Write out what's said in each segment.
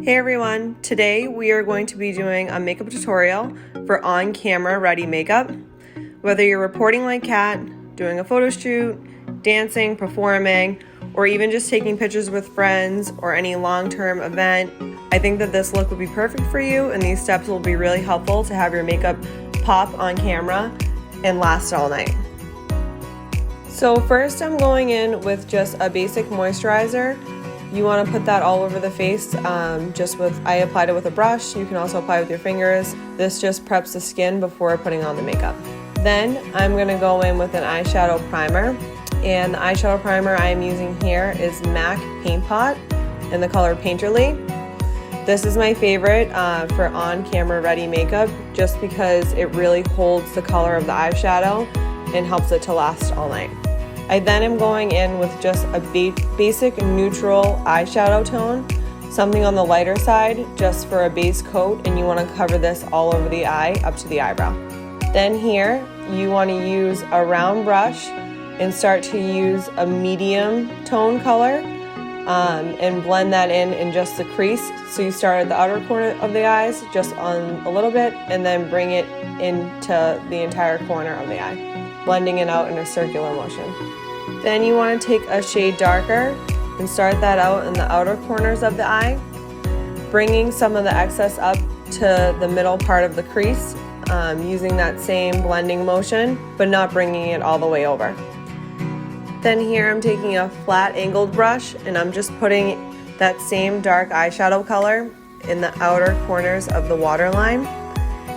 Hey everyone, today we are going to be doing a makeup tutorial for on-camera ready makeup. Whether you're reporting like Kat, doing a photo shoot, dancing, performing, or even just taking pictures with friends or any long-term event, I think that this look would be perfect for you, and these steps will be really helpful to have your makeup pop on camera and last all night. So first I'm going in with just a basic moisturizer. You want to put that all over the face, I applied it with a brush. You can also apply with your fingers. This just preps the skin before putting on the makeup. Then I'm going to go in with an eyeshadow primer, and the eyeshadow primer I'm using here is MAC Paint Pot in the color Painterly. This is my favorite for on-camera ready makeup just because it really holds the color of the eyeshadow and helps it to last all night. I then am going in with just a basic neutral eyeshadow tone, something on the lighter side just for a base coat, and you want to cover this all over the eye up to the eyebrow. Then here you want to use a round brush and start to use a medium tone color and blend that in just the crease. So you start at the outer corner of the eyes just on a little bit and then bring it into the entire corner of the eye, blending it out in a circular motion. Then you want to take a shade darker and start that out in the outer corners of the eye, bringing some of the excess up to the middle part of the crease, using that same blending motion, but not bringing it all the way over. Then here I'm taking a flat angled brush and I'm just putting that same dark eyeshadow color in the outer corners of the waterline.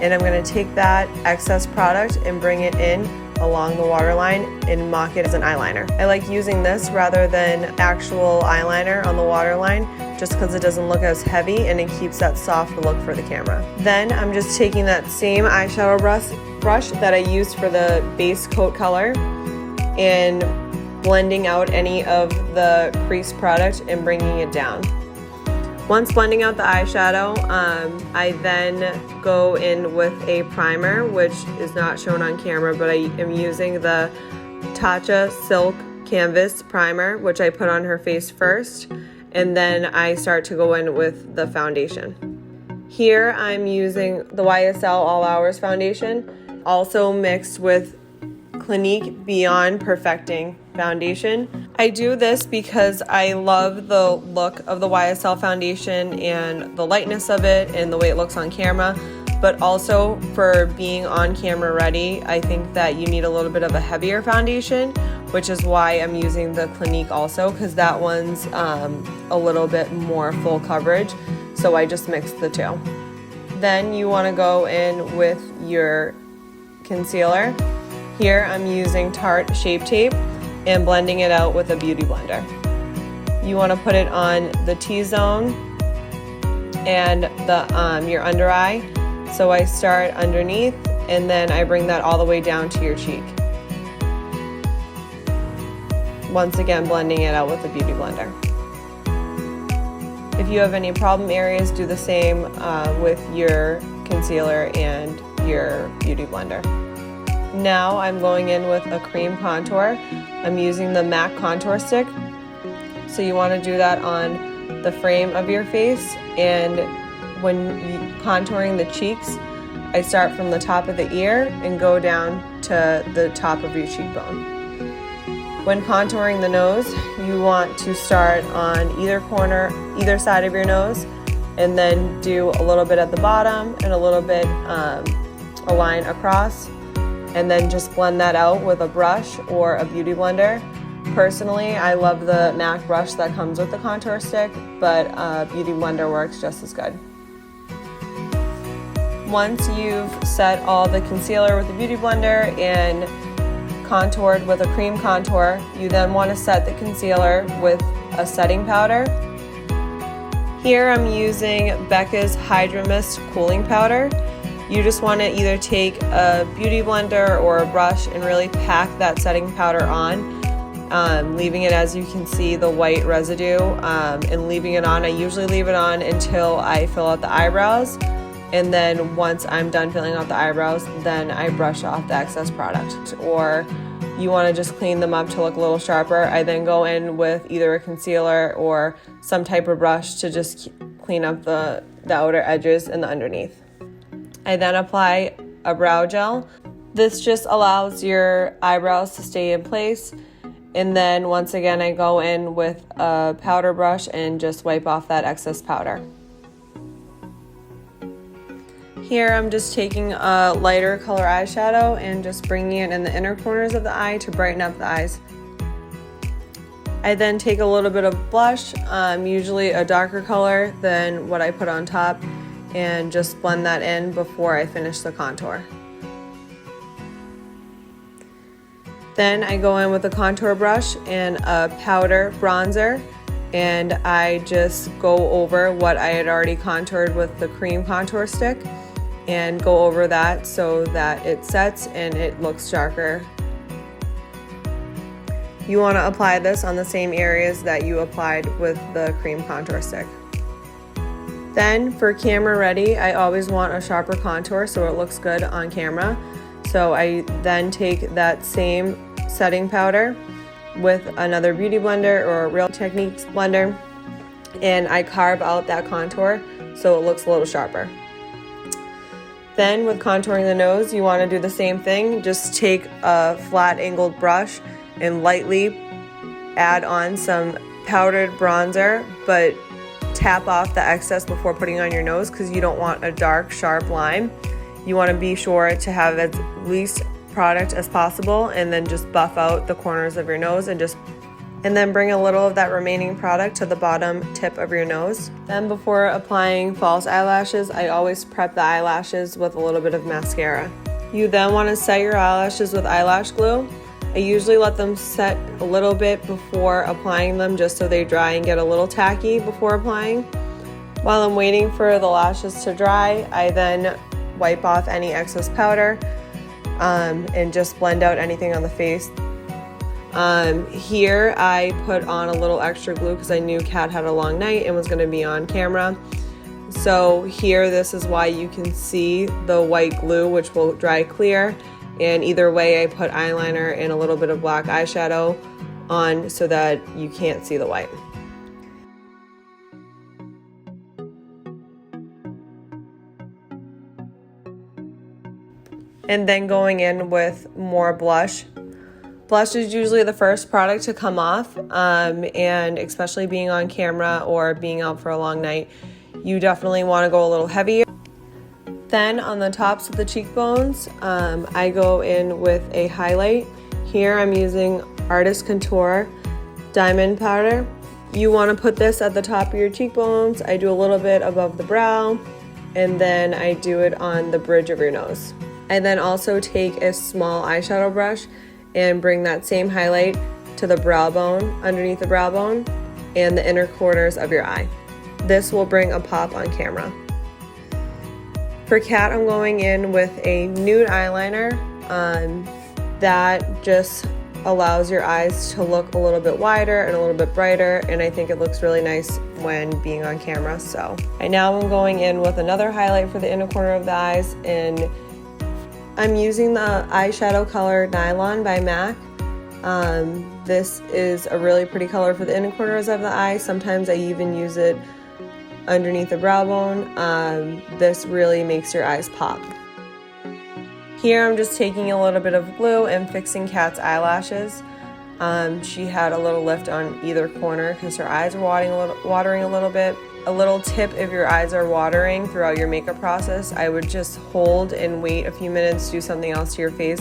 And I'm going to take that excess product and bring it in along the waterline and mock it as an eyeliner. I like using this rather than actual eyeliner on the waterline just because it doesn't look as heavy and it keeps that soft look for the camera. Then I'm just taking that same eyeshadow brush that I used for the base coat color and blending out any of the crease product and bringing it down. Once blending out the eyeshadow, I then go in with a primer, which is not shown on camera, but I am using the Tatcha Silk Canvas Primer, which I put on her face first, and then I start to go in with the foundation. Here I'm using the YSL All Hours foundation, also mixed with Clinique Beyond Perfecting foundation. I do this because I love the look of the YSL foundation and the lightness of it and the way it looks on camera, but also for being on camera ready, I think that you need a little bit of a heavier foundation, which is why I'm using the Clinique also, because that one's a little bit more full coverage, so I just mixed the two. Then you want to go in with your concealer. Here I'm using Tarte Shape Tape and blending it out with a beauty blender. You want to put it on the T-zone and your under eye. So I start underneath and then I bring that all the way down to your cheek. Once again, blending it out with a beauty blender. If you have any problem areas, do the same with your concealer and your beauty blender. Now I'm going in with a cream contour. I'm using the MAC contour stick. So you want to do that on the frame of your face, and when contouring the cheeks, I start from the top of the ear and go down to the top of your cheekbone. When contouring the nose, you want to start on either side of your nose, and then do a little bit at the bottom and a little bit a line across, and then just blend that out with a brush or a beauty blender. Personally, I love the MAC brush that comes with the contour stick, but a beauty blender works just as good. Once you've set all the concealer with the beauty blender and contoured with a cream contour, you then want to set the concealer with a setting powder. Here I'm using BECCA's Hydra Mist Cooling Powder. You just want to either take a beauty blender or a brush and really pack that setting powder on, leaving it, as you can see, the white residue, and leaving it on. I usually leave it on until I fill out the eyebrows, and then once I'm done filling out the eyebrows, then I brush off the excess product. Or you want to just clean them up to look a little sharper. I then go in with either a concealer or some type of brush to just clean up the outer edges and the underneath. I then apply a brow gel. This just allows your eyebrows to stay in place. And then once again, I go in with a powder brush and just wipe off that excess powder. Here I'm just taking a lighter color eyeshadow and just bringing it in the inner corners of the eye to brighten up the eyes. I then take a little bit of blush, usually a darker color than what I put on top, and just blend that in before I finish the contour. Then I go in with a contour brush and a powder bronzer, and I just go over what I had already contoured with the cream contour stick and go over that so that it sets and it looks darker. You want to apply this on the same areas that you applied with the cream contour stick. Then for camera ready, I always want a sharper contour so it looks good on camera. So I then take that same setting powder with another beauty blender or a Real Techniques blender, and I carve out that contour so it looks a little sharper. Then with contouring the nose, you want to do the same thing. Just take a flat angled brush and lightly add on some powdered bronzer, but tap off the excess before putting on your nose because you don't want a dark, sharp line. You want to be sure to have as least product as possible, and then just buff out the corners of your nose and then bring a little of that remaining product to the bottom tip of your nose. Then before applying false eyelashes, I always prep the eyelashes with a little bit of mascara. You then want to set your eyelashes with eyelash glue. I usually let them set a little bit before applying them just so they dry and get a little tacky before applying. While I'm waiting for the lashes to dry, I then wipe off any excess powder and just blend out anything on the face. Here I put on a little extra glue because I knew Kat had a long night and was going to be on camera. So here, this is why you can see the white glue, which will dry clear. And either way, I put eyeliner and a little bit of black eyeshadow on so that you can't see the white. And then going in with more blush. Blush is usually the first product to come off, and especially being on camera or being out for a long night, you definitely want to go a little heavier. Then on the tops of the cheekbones, I go in with a highlight. Here I'm using Artist Contour Diamond Powder. You want to put this at the top of your cheekbones. I do a little bit above the brow, and then I do it on the bridge of your nose. I then also take a small eyeshadow brush and bring that same highlight to the brow bone, underneath the brow bone, and the inner corners of your eye. This will bring a pop on camera. For Kat, I'm going in with a nude eyeliner that just allows your eyes to look a little bit wider and a little bit brighter, and I think it looks really nice when being on camera. So now I'm going in with another highlight for the inner corner of the eyes, and I'm using the eyeshadow color Nylon by MAC. This is a really pretty color for the inner corners of the eye. Sometimes I even use it underneath the brow bone. This really makes your eyes pop. Here I'm just taking a little bit of glue and fixing Kat's eyelashes. She had a little lift on either corner because her eyes were watering a little bit. A little tip: if your eyes are watering throughout your makeup process, I would just hold and wait a few minutes, do something else to your face,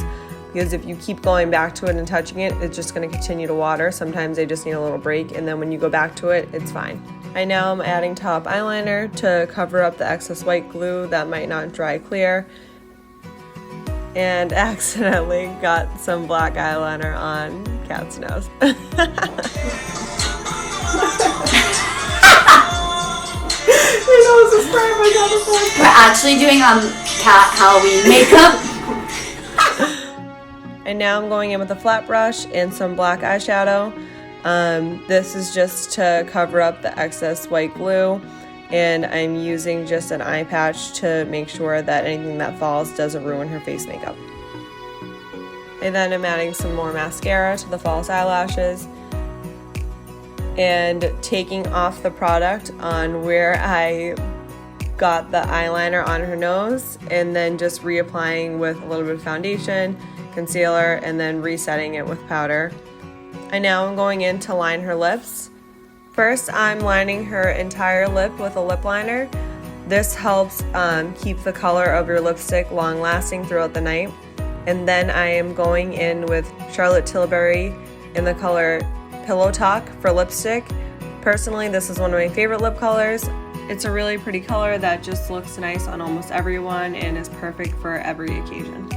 because if you keep going back to it and touching it, it's just going to continue to water. Sometimes they just need a little break, and then when you go back to it, it's fine. Now I'm adding top eyeliner to cover up the excess white glue that might not dry clear, and accidentally got some black eyeliner on Kat's nose. We're actually doing Cat Halloween makeup. And now I'm going in with a flat brush and some black eyeshadow. This is just to cover up the excess white glue, and I'm using just an eye patch to make sure that anything that falls doesn't ruin her face makeup. And then I'm adding some more mascara to the false eyelashes. and taking off the product on where I got the eyeliner on her nose, and then just reapplying with a little bit of foundation, concealer, and then resetting it with powder. I now am going in to line her lips. First, I'm lining her entire lip with a lip liner. This helps keep the color of your lipstick long lasting throughout the night. And then I am going in with Charlotte Tilbury in the color Pillow Talk for lipstick. Personally, this is one of my favorite lip colors. It's a really pretty color that just looks nice on almost everyone and is perfect for every occasion.